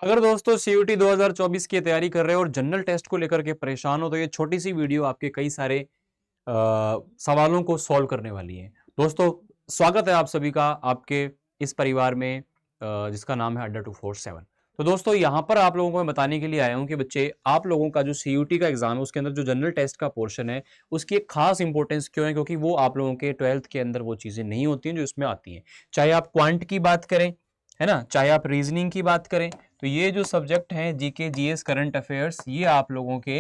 अगर दोस्तों सीयूटी 2024 की तैयारी कर रहे हो और जनरल टेस्ट को लेकर के परेशान हो तो ये छोटी सी वीडियो आपके कई सारे सवालों को सॉल्व करने वाली है। दोस्तों, स्वागत है आप सभी का आपके इस परिवार में जिसका नाम है अड्डा 247। तो दोस्तों, यहां पर आप लोगों को मैं बताने के लिए आया हूं कि बच्चे, आप लोगों का जो सीयूटी का एग्जाम है उसके अंदर जो जनरल टेस्ट का पोर्शन है उसकी एक खास इंपॉर्टेंस क्यों है, क्योंकि वो आप लोगों के 12th के अंदर वो चीजें नहीं होती हैं जो इसमें आती हैं। चाहे आप क्वांट की बात करें, है ना, चाहे आप रीजनिंग की बात करें, तो ये जो सब्जेक्ट हैं जीके जीएस करंट अफेयर्स, ये आप लोगों के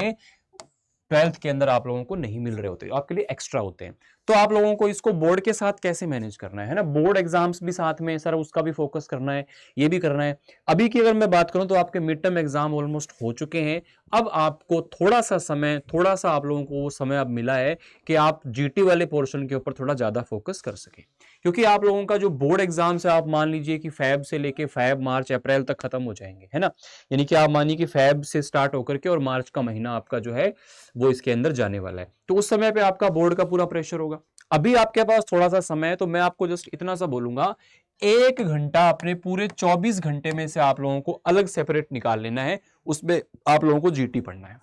12th के अंदर आप लोगों को नहीं मिल रहे होते, आपके लिए एक्स्ट्रा होते हैं। तो आप लोगों को इसको बोर्ड के साथ कैसे मैनेज करना है ना, बोर्ड एग्जाम्स भी साथ में सर उसका भी फोकस करना है, ये भी करना है। अभी की अगर मैं बात करूं तो आपके मिड टर्म एग्जाम ऑलमोस्ट हो चुके हैं। अब आपको थोड़ा सा समय, थोड़ा सा आप लोगों को वो समय अब मिला है कि आप जीटी वाले पोर्शन के ऊपर थोड़ा ज्यादा फोकस कर सके, क्योंकि आप लोगों का जो बोर्ड एग्जाम्स है, आप मान लीजिए कि फैब से लेके फैब मार्च अप्रैल तक खत्म हो जाएंगे, है ना। यानी कि आप मानिए कि फैब से स्टार्ट होकर के और मार्च का महीना आपका जो है वो इसके अंदर जाने वाला है। तो उस समय पे आपका बोर्ड का पूरा प्रेशर होगा। अभी आपके पास थोड़ा सा समय है, तो मैं आपको जस्ट इतना सा बोलूंगा, 1 घंटा अपने पूरे 24 घंटे में से आप लोगों को अलग सेपरेट निकाल लेना है, उसमें आप लोगों को जीटी पढ़ना है।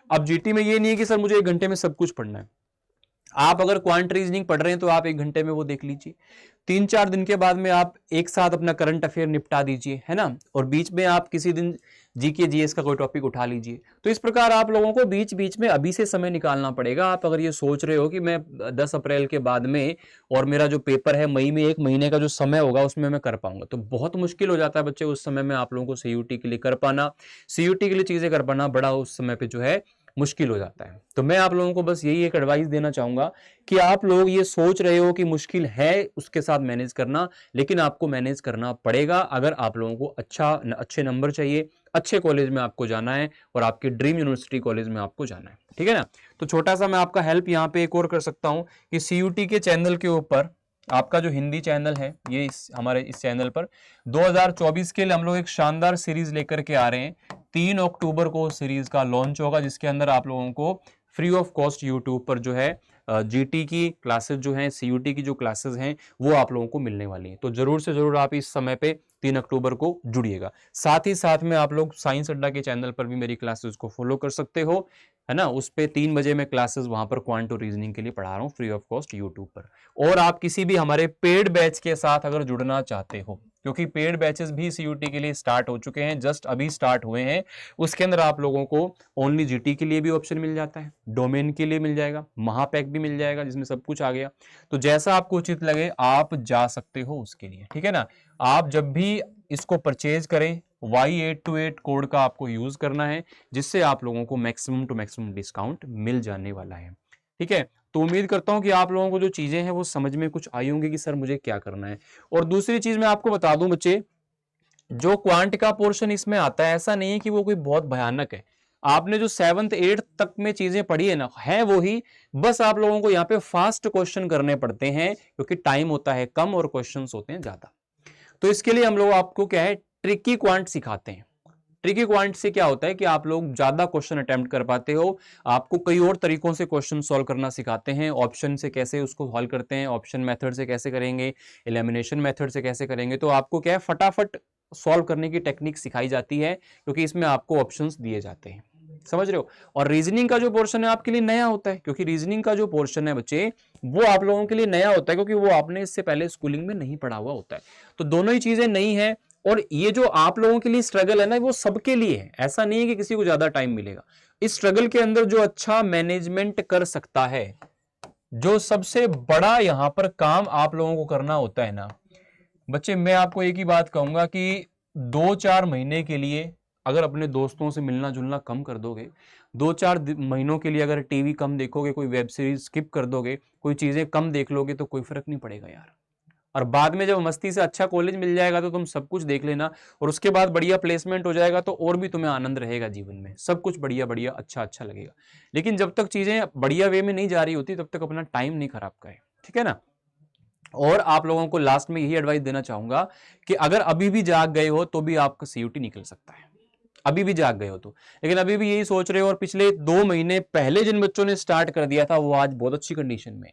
अब जीटी में ये नहीं है कि सर मुझे 1 घंटे में सब कुछ पढ़ना है। आप अगर क्वांट रीजनिंग पढ़ रहे हैं तो आप 1 घंटे में वो देख लीजिए। 3-4 दिन के बाद में आप एक साथ अपना करंट अफेयर निपटा दीजिए, है ना, और बीच में आप किसी दिन जीके जीएस का कोई टॉपिक उठा लीजिए। तो इस प्रकार आप लोगों को बीच बीच में अभी से समय निकालना पड़ेगा। आप अगर ये सोच रहे हो कि मैं 10 अप्रैल के बाद में और मेरा जो पेपर है मई में, 1 महीने का जो समय होगा उसमें मैं कर पाऊंगा, तो बहुत मुश्किल हो जाता है बच्चे उस समय में आप लोगों को सीयूटी के लिए कर पाना, सीयूटी के लिए चीजें कर पाना बड़ा उस समय पे जो है मुश्किल हो जाता है। तो मैं आप लोगों को बस यही एक एडवाइस देना चाहूंगा कि आप लोग ये सोच रहे हो कि मुश्किल है उसके साथ मैनेज करना, लेकिन आपको मैनेज करना पड़ेगा अगर आप लोगों को अच्छे नंबर चाहिए, अच्छे कॉलेज में आपको जाना है और आपके ड्रीम यूनिवर्सिटी कॉलेज में आपको जाना है, ठीक है ना। तो छोटा सा मैं आपका हेल्प यहाँ पे एक और कर सकता हूँ कि सीयूटी के चैनल के ऊपर आपका जो हिंदी चैनल है, ये हमारे इस चैनल पर 2024 के लिए हम लोग एक शानदार सीरीज लेकर के आ रहे हैं। 3 अक्टूबर को सीरीज का लॉन्च होगा, जिसके अंदर आप लोगों को फ्री ऑफ कॉस्ट यूट्यूब पर जो है जीटी की क्लासेस जो हैं, सीयूटी की जो क्लासेस हैं, वो आप लोगों को मिलने वाली हैं। तो जरूर से जरूर आप इस समय पे 3 अक्टूबर को जुड़िएगा। साथ ही साथ में आप लोग साइंस अड्डा के चैनल पर भी मेरी क्लासेस को फॉलो कर सकते हो, है ना। उस पे 3 बजे मैं क्लासेस वहां पर क्वांटो रीजनिंग के लिए पढ़ा रहा हूँ फ्री ऑफ कॉस्ट यूट्यूब पर। और आप किसी भी हमारे पेड बैच के साथ अगर जुड़ना चाहते हो, क्योंकि पेड बैचेस भी सीयूटी के लिए स्टार्ट हो चुके हैं, जस्ट अभी स्टार्ट हुए हैं, उसके अंदर आप लोगों को ओनली जीटी के लिए भी ऑप्शन मिल जाता है, डोमेन के लिए मिल जाएगा, महापैक भी मिल जाएगा जिसमें सब कुछ आ गया। तो जैसा आपको उचित लगे आप जा सकते हो उसके लिए, ठीक है ना। आप जब भी इसको परचेज करें, Y828 कोड का आपको यूज करना है, जिससे आप लोगों को मैक्सिमम टू मैक्सिमम डिस्काउंट मिल जाने वाला है, ठीक है। तो उम्मीद करता हूं कि आप लोगों को जो चीजें हैं वो समझ में कुछ आई होंगी कि सर मुझे क्या करना है। और दूसरी चीज मैं आपको बता दूं बच्चे, जो क्वांट का पोर्शन इसमें आता है, ऐसा नहीं है कि वो कोई बहुत भयानक है। आपने जो 7th 8th तक में चीजें पढ़ी है ना, है वो ही, बस आप लोगों को यहाँ पे फास्ट क्वेश्चन करने पड़ते हैं, क्योंकि टाइम होता है कम और क्वेश्चंस होते हैं ज्यादा। तो इसके लिए हम लोग आपको क्या है, ट्रिकी क्वांट सिखाते हैं। ट्रिकी क्वांट से क्या होता है कि आप लोग ज्यादा क्वेश्चन अटेम्प्ट कर पाते हो। आपको कई और तरीकों से क्वेश्चन सॉल्व करना सिखाते हैं, ऑप्शन से कैसे उसको हल करते हैं, ऑप्शन मेथड से कैसे करेंगे, एलिमिनेशन मेथड से कैसे करेंगे। तो आपको क्या है, फटाफट सॉल्व करने की टेक्निक सिखाई जाती है, क्योंकि इसमें आपको ऑप्शंस दिए जाते हैं, समझ रहे हो। और रीजनिंग का जो पोर्शन है आपके लिए नया होता है, क्योंकि रीजनिंग का जो पोर्शन है बच्चे, वो आप लोगों के लिए नया होता है, क्योंकि वो आपने इससे पहले स्कूलिंग में नहीं पढ़ा हुआ होता है। तो दोनों ही चीजें नई हैं। और ये जो आप लोगों के लिए स्ट्रगल है ना, वो सबके लिए है, ऐसा नहीं है कि किसी को ज्यादा टाइम मिलेगा। इस स्ट्रगल के अंदर जो अच्छा मैनेजमेंट कर सकता है, जो सबसे बड़ा यहां पर काम आप लोगों को करना होता है ना बच्चे, मैं आपको एक ही बात कहूंगा कि 2-4 महीने के लिए अगर अपने दोस्तों से मिलना जुलना कम कर दोगे, 2-4 महीनों के लिए अगर टीवी कम देखोगे, कोई वेब सीरीज स्किप कर दोगे, कोई चीजें कम देख लोगे, तो कोई फर्क नहीं पड़ेगा यार। और बाद में जब मस्ती से अच्छा कॉलेज मिल जाएगा तो तुम सब कुछ देख लेना, और उसके बाद बढ़िया प्लेसमेंट हो जाएगा तो और भी तुम्हें आनंद रहेगा जीवन में, सब कुछ बढ़िया बढ़िया अच्छा अच्छा लगेगा। लेकिन जब तक चीजें बढ़िया वे में नहीं जा रही होती, तब तक अपना टाइम नहीं खराब करें, ठीक है ना। और आप लोगों को लास्ट में यही एडवाइस देना चाहूंगा कि अगर अभी भी जाग गए हो तो भी आपका सीयूटी निकल सकता है, अभी भी जाग गए हो तो। लेकिन अभी भी यही सोच रहे हो और पिछले 2 महीने पहले जिन बच्चों ने स्टार्ट कर दिया था वो आज बहुत अच्छी कंडीशन में,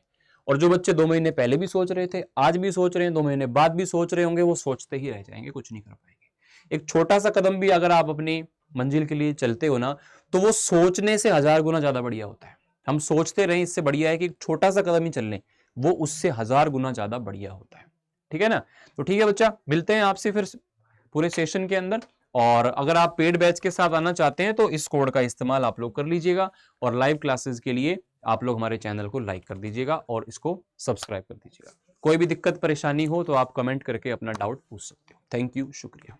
और जो बच्चे 2 महीने पहले भी सोच रहे थे आज भी सोच रहे हैं, 2 महीने बाद भी सोच रहे होंगे, वो सोचते ही रह जाएंगे, कुछ नहीं कर पाएंगे। एक छोटा सा कदम भी अगर आप अपनी मंजिल के लिए चलते हो ना, तो वो सोचने से 1000 गुना ज्यादा बढ़िया होता है। हम सोचते रहे इससे बढ़िया है कि एक छोटा सा कदम ही चल लें, वो उससे 1000 गुना ज्यादा बढ़िया होता है। ठीक है ना? तो ठीक है बच्चा, मिलते हैं आपसे फिर पूरे सेशन के अंदर। और अगर आप पेड बैच के साथ आना चाहते हैं तो इस कोड का इस्तेमाल आप लोग कर लीजिएगा, और लाइव क्लासेस के लिए आप लोग हमारे चैनल को लाइक कर दीजिएगा और इसको सब्सक्राइब कर दीजिएगा। कोई भी दिक्कत परेशानी हो तो आप कमेंट करके अपना डाउट पूछ सकते हो। थैंक यू, शुक्रिया।